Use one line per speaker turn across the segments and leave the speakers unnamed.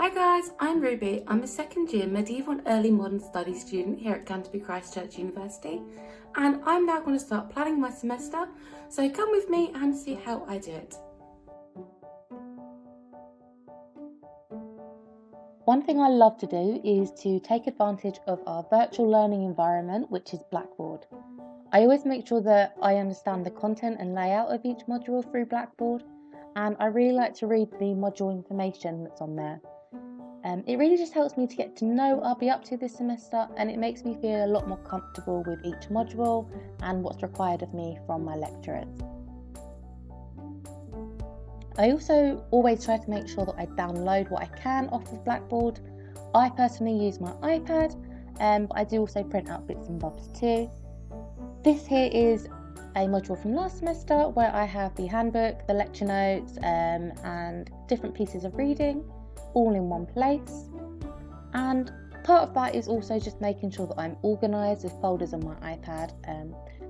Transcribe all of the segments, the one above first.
Hi guys, I'm Ruby. I'm a second year Medieval and Early Modern Studies student here at Canterbury Christchurch University, and I'm now going to start planning my semester, so come with me and see how I do it.
One thing I love to do is to take advantage of our virtual learning environment, which is Blackboard. I always make sure that I understand the content and layout of each module through Blackboard, and I really like to read the module information that's on there. It really just helps me to get to know what I'll be up to this semester, and it makes me feel a lot more comfortable with each module and what's required of me from my lecturers. I also always try to make sure that I download what I can off of Blackboard. I personally use my iPad, but I do also print out bits and bobs too. This here is a module from last semester where I have the handbook, the lecture notes, and different pieces of reading all in one place. And part of that is also just making sure that I'm organised with folders on my iPad.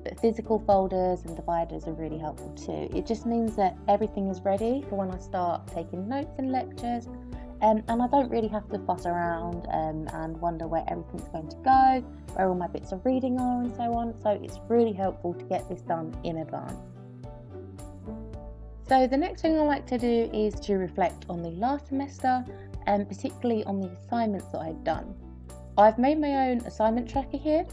But physical folders and dividers are really helpful too. It just means that everything is ready for when I start taking notes in lectures, and I don't really have to fuss around and wonder where everything's going to go, where all my bits of reading are and so on. So it's really helpful to get this done in advance. So the next thing I like to do is to reflect on the last semester, and particularly on the assignments that I've done. I've made my own assignment tracker here,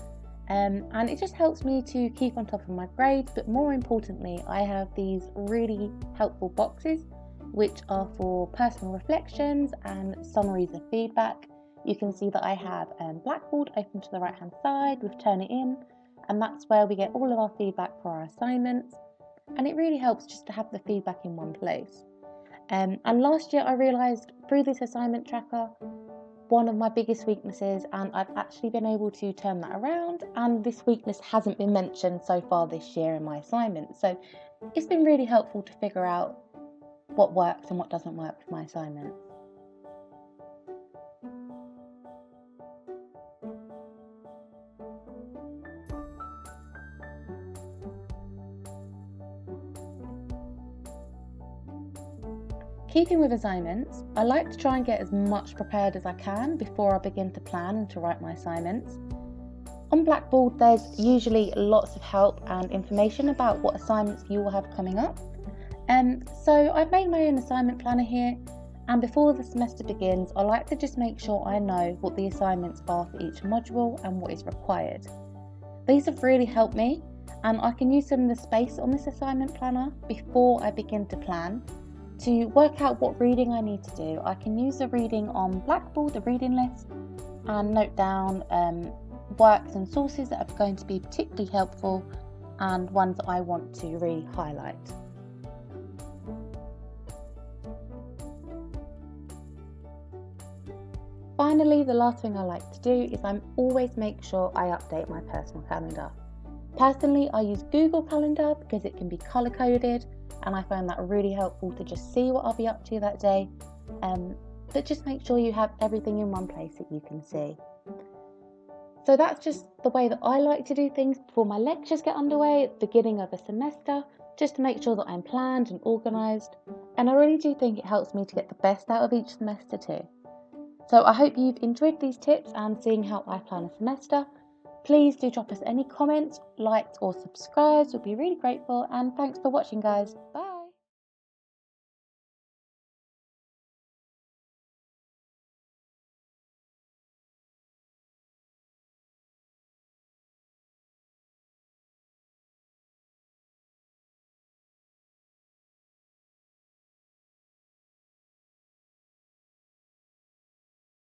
and it just helps me to keep on top of my grades, but more importantly, I have these really helpful boxes which are for personal reflections and summaries of feedback. You can see that I have Blackboard open to the right hand side with Turnitin, and that's where we get all of our feedback for our assignments, and it really helps just to have the feedback in one place. And last year I realised through this assignment tracker one of my biggest weaknesses, and I've actually been able to turn that around, and this weakness hasn't been mentioned so far this year in my assignments. So it's been really helpful to figure out what works and what doesn't work with my assignments. Keeping with assignments, I like to try and get as much prepared as I can before I begin to plan and to write my assignments. On Blackboard, there's usually lots of help and information about what assignments you will have coming up. So I've made my own assignment planner here, and before the semester begins, I like to just make sure I know what the assignments are for each module and what is required. These have really helped me, and I can use some of the space on this assignment planner before I begin to plan to work out what reading I need to do. I can use the reading on Blackboard, the reading list, and note down works and sources that are going to be particularly helpful and ones that I want to really highlight. Finally, the last thing I like to do is I always make sure I update my personal calendar. Personally, I use Google Calendar because it can be color coded, and I find that really helpful to just see what I'll be up to that day, but just make sure you have everything in one place that you can see. So that's just the way that I like to do things before my lectures get underway at the beginning of a semester, just to make sure that I'm planned and organised, and I really do think it helps me to get the best out of each semester too. So I hope you've enjoyed these tips and seeing how I plan a semester. Please do drop us any comments, likes or subscribes, we'll be really grateful, and thanks for watching guys. Bye!